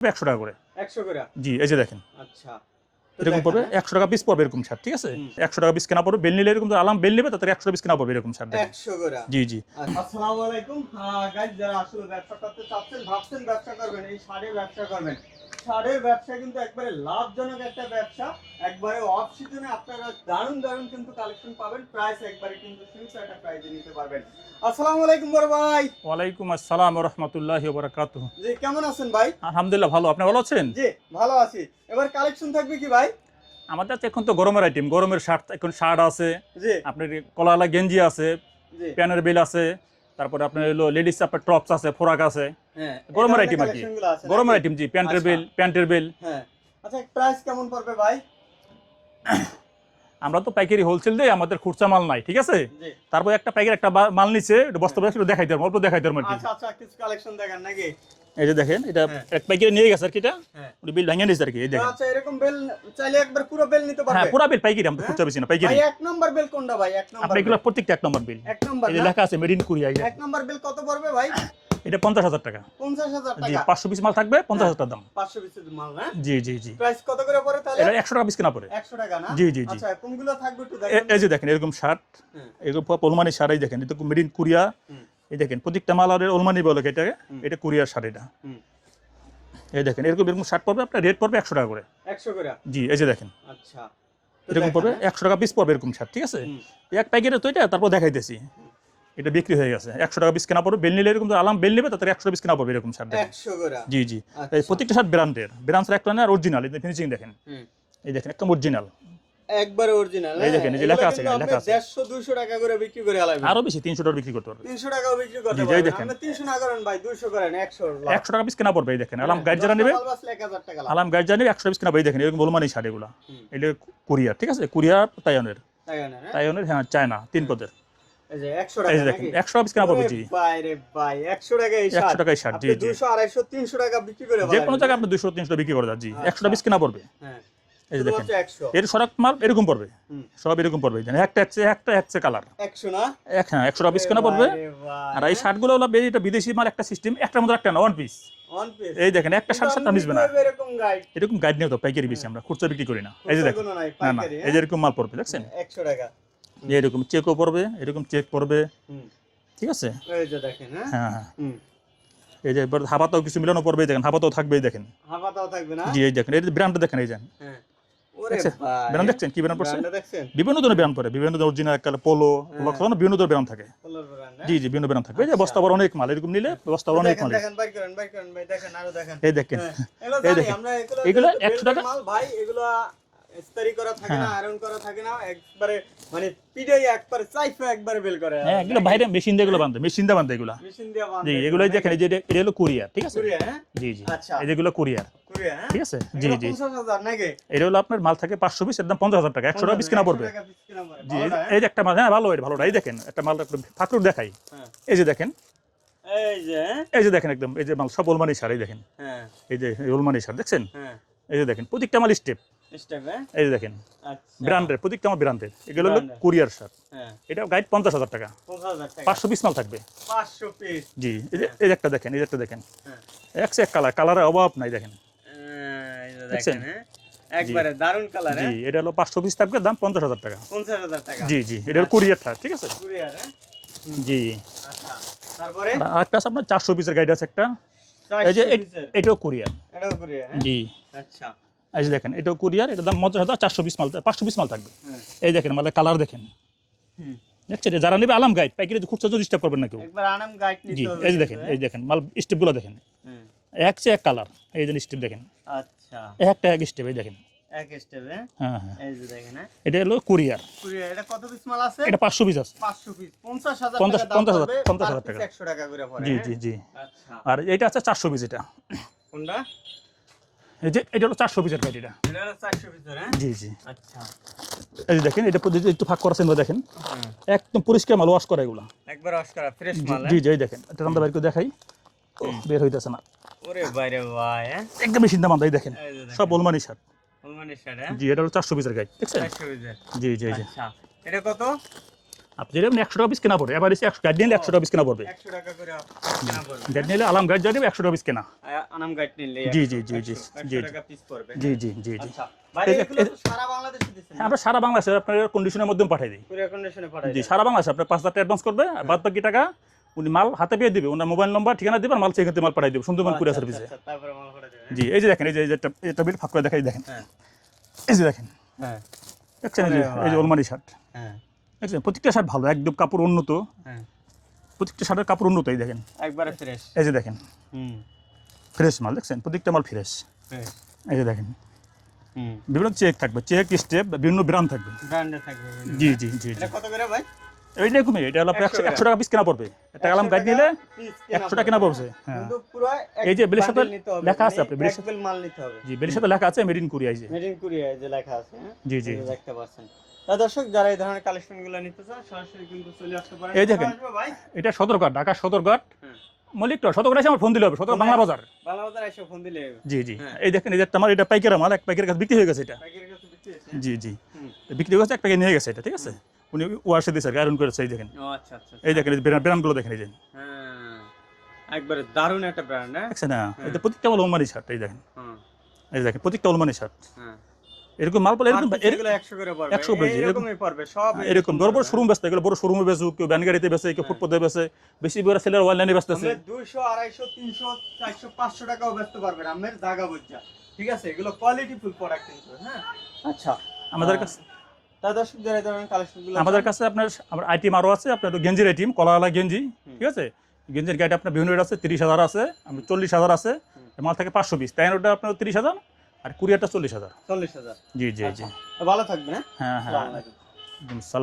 100 টাকা করে 100 করে জি এই যে দেখেন আচ্ছা এরকম পড়বে 100 টাকা পিস পড়বে এরকম শার্ট ঠিক আছে 100 টাকা পিস কেনা পড়বে বেল নিলে এরকম আলাম বেল নেবে তাতে 100 পিস কেনা পড়বে এরকম শার্ট দেখেন 100 করে জি জি আসসালামু আলাইকুম গাইস যারা আসলে ব্যবসা করতে চাচ্ছেন ভাবছেন ব্যবসা করবেন এই শাড়ির ব্যবসা করবেন শাড়ির ব্যবসা কিন্তু একবারে লাভজনক একটা ব্যবসা একবারে অফ সিজনে আপনারা দারুণ দারুণ কিন্তু কালেকশন পাবেন প্রাইস একবারে কিন্তু ফিক্স একটা প্রাইসে নিতে পারবেন আসসালামু আলাইকুম বড় ভাই ওয়ালাইকুম আসসালাম ওয়া রাহমাতুল্লাহি ওয়া বারাকাতুহু জি কেমন আছেন ভাই আলহামদুলিল্লাহ ভালো আপনি ভালো আছেন জি ভালো আছি এবার কালেকশন থাকবে কি ভাই আমাদের তো এখন তো গরমের আইটেম গরমের শার্ট এখন শার্ট আছে জি আপনার কলালা গেঞ্জি আছে জি প্যানের বেল আছে তারপরে আপনার হলো লেডিস আপনার টপস আছে ফ্রক আছে হ্যাঁ গরমের আইটেম আর কি গরমের আইটেম জি প্যান্টের বেল হ্যাঁ আচ্ছা প্রাইস কেমন পড়বে ভাই আমরা তো পাইকারি হোলসেল দেই আমাদের খুচরা মাল নাই ঠিক আছে জি তারপর একটা পাইকারি একটা মাল নিচে বস্তা একটু দেখাই দেব অল্প দেখাই দেব আর কি আচ্ছা আচ্ছা কিছু কালেকশন দেখান নাকি এই যে দেখেন এটা হ্যাঁ। এক পাইকারি নিয়ে গেছে আর কি এটা হ্যাঁ ওই বিল ভাঙিয়ে নিয়েছে আর কি এই দেখেন আচ্ছা এরকম বেল চাইলে একবার পুরো বেল নিতে হ্যাঁ পারবে পুরো বিল পাইকারি আমরা খুচরা বেশি না পাইকারি ভাই এক নাম্বার বেল কোনটা ভাই এক নাম্বার আপনি এগুলো প্রত্যেকটা এক নম্বর বিল এক নাম্বার এই যে লেখা আছে মেড ইন কোরিয়া এই যে এক নাম্বার বেল কত পড়বে ভাই এটা 50,000 টাকা 50,000 জি টাকা 500 পিস মাল থাকবে 50,000 টাকা দাম 500 পিসের মাল না জি জি জি প্রাইস কত করে পড়ে তাহলে এটা 100 টাকা পিস কেনা পড়ে 100 টাকা না জি জি জি আচ্ছা কোনগুলো থাকবে একটু দেখেন এই যে দেখেন এরকম শার্ট হ্যাঁ এরকম পলমানি শাড়ি দেখেন এটা মেড ইন কোরিয়া হুম এই দেখেন প্রত্যেকটা মাল আর অলমানি বলে এটাকে এটা কোরিয়ার শাড়িটা হুম এই দেখেন এরকম এরকম শার্ট পড়বে আপনার রেট পড়বে 100 টাকা করে 100 করে জি এই যে দেখেন আচ্ছা এরকম পড়বে 100 টাকা পিস পড়বে এরকম শার্ট ঠিক আছে হুম এক প্যাকেটে তো এটা তারপর দেখাইতেছি এটা বিক্রি হয়ে গেছে 100 টাকা পিস কেনা পড়বে বেল নিলে এরকম আলাম বেল নেবে তাতে 100 পিস কেনা পড়বে এরকম শার্ট দেখেন 100 করে জি জি আচ্ছা। এই প্রত্যেকটা শার্ট ব্র্যান্ডের একটা না অরিজিনাল এই ফিনিশিং দেখেন হুম এই দেখেন একদম অরিজিনাল একবারে অরিজিনাল এই দেখেন, এই যে লেখা আছে, লেখা আছে। 150 200 টাকা করে বিক্রি করে আলাইবেন আরো বেশি 300 টাকা বিক্রি করতে পারবে 300 টাকাও বিক্রি করতে জি, এই পারবেন দেখেন। আপনি 300 না করেন ভাই 200 করেন 100 100 টাকা পিস কেনা পড়বে এই দেখেন আলাম গাইড যারা নেবে 1000 টাকা লাভ আলাম গাইড যারা নেবে 100 পিস কেনা পড়বে এই দেখেন এরকম বলমানি শাড়িগুলো হুম। এটা কোরিয়া ঠিক আছে কোরিয়া তাইওয়ানের তাই না হ্যাঁ চায়না 3 পদের এই যে 100 এই টাকা যে দেখেন নাকি 100 পিস কেনা পড়বে জি ভাই রে ভাই 100 টাকা এই 100 টাকায় শার্ট জি আপনি জি 200 250 300 টাকা বিক্রি করে যে কোনো জায়গায় আপনি 200 300 বিক্রি করে দেন জি 100 টাকা পিস কেনা পড়বে হ্যাঁ এই যে দেখেন শুধুমাত্র 100 এর সরাক মাল এরকম পড়বে হুম। সব এরকম পড়বে জানেন একটা হচ্ছে কালার 100 না হ্যাঁ 100 টাকা পিস কেনা পড়বে ভাই রে ভাই, আর এই শার্টগুলো হলো এটা বিদেশি মাল একটা সিস্টেম একটার মধ্যে একটা না ওয়ান পিস ওয়ান পিস এই দেখেন একটা শার্ট সাথে মিশবে না এরকম গাইড এরকম গাইড নিয়ে তো পাইকারি বেশি আমরা খুচরা বিক্রি করি না এই যে দেখেন কোনো নাই না না পাইকারি এই যে এরকম মাল পড়বে দেখছেন 100 টাকা যে এরকম চেকও পড়বে এরকম চেক পড়বে হুম ঠিক আছে এই যে দেখেন হ্যাঁ হ্যাঁ হ্যাঁ হুম এই যে এবার হাবাতাও কিছু মিলানো পড়বে এই দেখেন হাবাতাও থাকবে এই দেখেন হাবাটাও থাকবে না জি এই দেখেন এই ব্র্যান্ডটা দেখেন এই যে হ্যাঁ ওরে দেখছেন? ভাই ব্র্যান্ড দেখছেন কি ব্র্যান্ড পড়ছে ব্র্যান্ডটা দেখছেন বিভিন্ন ধরনের ব্র্যান্ড পড়ে বিভিন্ন ধরনের অরিজিনাল একটা পোলো লক্ষ্য বিভিন্ন ধরনের ব্র্যান্ড থাকে কলার ব্র্যান্ড জি জি বিভিন্ন ব্র্যান্ড থাকবে এই যে বস্তা বড় অনেক মাল এরকম নিলে বস্তা বড় অনেক দেখেন মাল দেখেন বাইর করেন ভাই দেখেন আরো দেখেন এই দেখেন হ্যাঁ, এগুলো এই জানি দেখেন। আমরা এগুলো যেহেতু 100 টাকা? বেল্টের মাল ভাই এগুলো ইস্তারি করা থাকে না হ্যাঁ। আয়রন করা থাকে না একবারে মানে পিটাই একবারে চাইফে একবারে বেল করে হ্যাঁ এগুলো বাইরে মেশিন দিয়ে এগুলো বাঁধে মেশিন দিয়ে বাঁধে এগুলো মেশিন দিয়ে জি এগুলোই দেখেন এই যে এটা হলো কোরিয়া ঠিক আছে কুরিয়া হ্যাঁ জি জি আচ্ছা। এই যেগুলো কোরিয়ার কুরিয়া হ্যাঁ ঠিক আছে জি এগুলো জি 50,000 নাকি এটা হলো আপনার মাল থাকে 500 পিস এর দাম 50,000 টাকা 100 টাকা পিস কেনা পড়বে 100 টাকা piece কেনা পড়বে। জি ভালো না, এই যে একটা মাল হ্যাঁ ভালো এটা ভালোটা এই দেখেন একটা মাল ফাকরুক দেখাই হ্যাঁ। এই যে দেখেন এই যে হ্যাঁ? এই যে দেখেন একদম এই যে মাল সব ওলমানি সার এই দেখেন হ্যাঁ এই যে ওলমানি সার দেখছেন হ্যাঁ এই যে দেখেন প্রত্যেকটা মাল স্টেপ স্টেপ হ্যাঁ এই যে দেখেন আচ্ছা ব্র্যান্ডের প্রত্যেকটা আমার ব্র্যান্ডের এগুলো হলো Branded। কোরিয়ার সার হ্যাঁ এটা গাইড 50,000 টাকা 50,000 টাকা 500 পিস মাল থাকবে 500 পিস জি এই যে একটা দেখেন এই যে একটা দেখেন হ্যাঁ এক সে এক কালারের অভাব নাই দেখেন এই যে দেখছেন? দেখেন হ্যাঁ একবারে দারুন কালার জি হ্যাঁ এটা হলো 500 পিস থাকবে দাম 50,000 টাকা 50,000 টাকা জি জি এটা হলো কোরিয়ারটা ঠিক আছে কুরিয়ার হ্যাঁ জি আচ্ছা তারপরে আর আরেকটা আছে আপনার 400 পিসের গাইড আছে একটা এই যে 400 পিসের এটাও কোরিয়ার এটাও কুরিয়ার হ্যাঁ জি আচ্ছা এই যে দেখেন এটাও কোরিয়ার এটার দাম 50,000 400 পিস মাল 500 পিস মাল থাকবে হ্যাঁ এই দেখেন মালের কালার দেখেন হুম দেখছেন যারা নেবে আলাম গাইড পাইকারি খুচরা তো ডিস্টার্ব করবেন না কেউ একবার আনাম গাইড জি নিতে হবে এই যে দেখেন এই দেখেন মাল স্টেপগুলো দেখেন হুম এক সে এক কালার এই যে স্টেপ দেখেন আচ্ছা একটা এক স্টেপ এই দেখেন এক স্টেপে হ্যাঁ হ্যাঁ এই যে দেখেন হ্যাঁ এটা হলো কোরিয়ার কুরিয়ার এটা কত পিস মাল আছে এটা 500 পিস আছে 500 পিস 50,000 50,000 টাকা দাম পড়বে 50,000 টাকা টাকা। 100 টাকা করে পড়ে জি হ্যাঁ? জি জি আচ্ছা আর এটা আছে 400 পিস এটা কোনটা এই যে এটা হলো 400 পিসের গাইড এটা এটা হলো 400 পিসের হ্যাঁ জি জি আচ্ছা এই যে দেখেন এটা একটু ফাঁক করেছেন দেখেন হুম একদম পরিষ্কার মাল ওয়াশ করা এগুলা একবার ওয়াশ করা ফ্রেশ জি মাল জি জি, এই দেখেন এটা আমরা বাইরে করে দেখাই ও, বের হইতেছে না ওরে বাইরে ভাই হ্যাঁ একদম মেশিন দাম এই দেখেন এই যে দেখেন সব ওলমানি শার্ট ওলমানি শাড়ি হ্যাঁ জি এটা হলো 400 পিসের গাইড দেখছেন 400 পিসের জি জি জি আচ্ছা এটা কত আপনি যেরকম 100 টাকা পিস কেনা পড়বে, এবার এসে 100 গাইড নিলে 100 টাকা পিস কেনা পড়বে। 100 টাকা করে কেনা পড়বে। গাইড নিলে আলাম গাইড যাবে 100 টাকা পিস কেনা। আনাম গাইড নিলে জি জি জি জি 100 টাকা পিস পড়বে। জি জি জি জি। আচ্ছা ভাই এগুলো তো সারা বাংলাদেশে দিচ্ছেন? হ্যাঁ, আমরা সারা বাংলাদেশে আপনার কন্ডিশনের মধ্যে পাঠিয়ে দিই। কুরিয়ার কন্ডিশনে পাঠাই জি দেন? সারা বাংলাদেশে আপনার 5,000 টাকা অ্যাডভান্স করবে, আর বাদ বাকি টাকা উনি মাল হাতে পেয়ে দিবে, ওনার মোবাইল নম্বর ঠিকানা দিবেন, মাল সেখান থেকে মাল পাঠিয়ে দেবে সুন্দরবন কুরিয়ার সার্ভিসে। আচ্ছা তারপরে মাল পাঠাই দেবেন। জি এই যে দেখেন, এই যে এটা বিল ফাঁক করে দেখাই দেখেন, হ্যাঁ এই যে দেখেন, হ্যাঁ দেখছেন এই যে আরে এই যে ওলমানি শার্ট, হ্যাঁ দেখছেন প্রত্যেকটা শার্ট ভালো, একদম কাপড় উন্নত, হ্যাঁ প্রত্যেকটা শার্টের কাপড় উন্নত। এই দেখেন, একবারে ফ্রেশ। এই যে দেখেন হুম ফ্রেশ মাল, দেখছেন প্রত্যেকটা মাল ফ্রেশ। ফ্রেশ। এই যে দেখেন হুম বিভিন্ন চেক থাকবে, চেক স্টেপ বিভিন্ন ব্রান্ড থাকবে। ব্র্যান্ডে থাকবে। জি জি জি জি। এটা কত করে ভাই? এইটাই কমে, এটা হলো 100 টাকা পিস কেনা পড়বে, একটা আলাম গাইড নিলে 100 টাকা কেনা পড়ছে। হ্যাঁ কিন্তু পুরো এই যে বিলের সাথে লেখা আছে, আপনি বিলের এক সাথে, বিল মাল নিতে হবে। জি বিলের সাথে লেখা আছে মেড ইন কোরিয়া। এই যে মেড ইন কোরিয়া যে লেখা আছে, হ্যাঁ জি জি এটা দেখতে পাচ্ছেন। তা দর্শক যারা এই ধরনের কালেকশনগুলো নিতে চান সরাসরি কিন্তু চলে আসতে পারেন। এই দেখেন। আসবে ভাই? এটা সদরঘাট, ঢাকা সদরঘাট, হ্যাঁ মল্লিক টোল। সদরঘাট এসে আমার ফোন দিলে হবে, সদর বাংলা বাজার। বাংলা বাজার এসে ফোন দিলে জি জি। হ্যাঁ। এই দেখেন, এই যে আমার এটা পাইকারি মাল, এক পাইকারের কাছে বিক্রি হয়ে গেছে এটা। পাইকারি কাছে বিক্রি হয়েছে? জি জি হুম। বিক্রি হয়ে গেছে, এক প্যাকেট নিয়ে গেছে এটা, ঠিক আছে। উনি ওয়াশে দিয়েছে, আয়রন করেছে। এই দেখেন, ও আচ্ছা আচ্ছা। এই দেখেন ব্র্যান্ডগুলো দেখেন, এই যে হ্যাঁ একবারে দারুণ একটা ব্র্যান্ড। হ্যাঁ দেখছেন না, এটা প্রত্যেকটা মাল ওলমানি শার্ট। এই দেখেন, হুম এই দেখেন প্রত্যেকটা ওলমানি শার্ট। হ্যাঁ এরকম মাল পেলে এরকম এগুলো 100 করে পড়বে। 100 পড়বে, এরকমই পড়বে সব। এরকম বড় বড় শোরুম বেচতে, এগুলো বড় শোরুমে বেচু, কেউ ব্যান গাড়িতে বেচে, কেউ ফুটপাতে বেচে, বেশি বড় সেলের অনলাইনে বেচতেছে। আমরা 200 250 300 400 500 টাকাও বেচতে পারবেন আমের জায়গা বুঝা। ঠিক আছে, এগুলো কোয়ালিটি ফুল প্রোডাক্ট কিন্তু। হ্যাঁ আচ্ছা আমাদের কাছে, তা দর্শক যারা এই ধরনের কালেকশনগুলো আমাদের কাছে আপনার আমার আইটেম আরও আছে, আপনার গেঞ্জির আইটেম, কলাওয়ালা গেঞ্জি, ঠিক আছে। গেঞ্জির গাইড আপনার বিভিন্ন রেট আছে, 30,000 আছে, 40,000 আছে, মাল থাকে 500 পিস, তাই ওটা আপনার 30,000, আর কুরিয়ারটা 40,000। 40,000। জি জি জি। ভালো থাকবেন। হ্যাঁ হ্যাঁ হ্যাঁ আসসালামু আলাইকুম। একদম।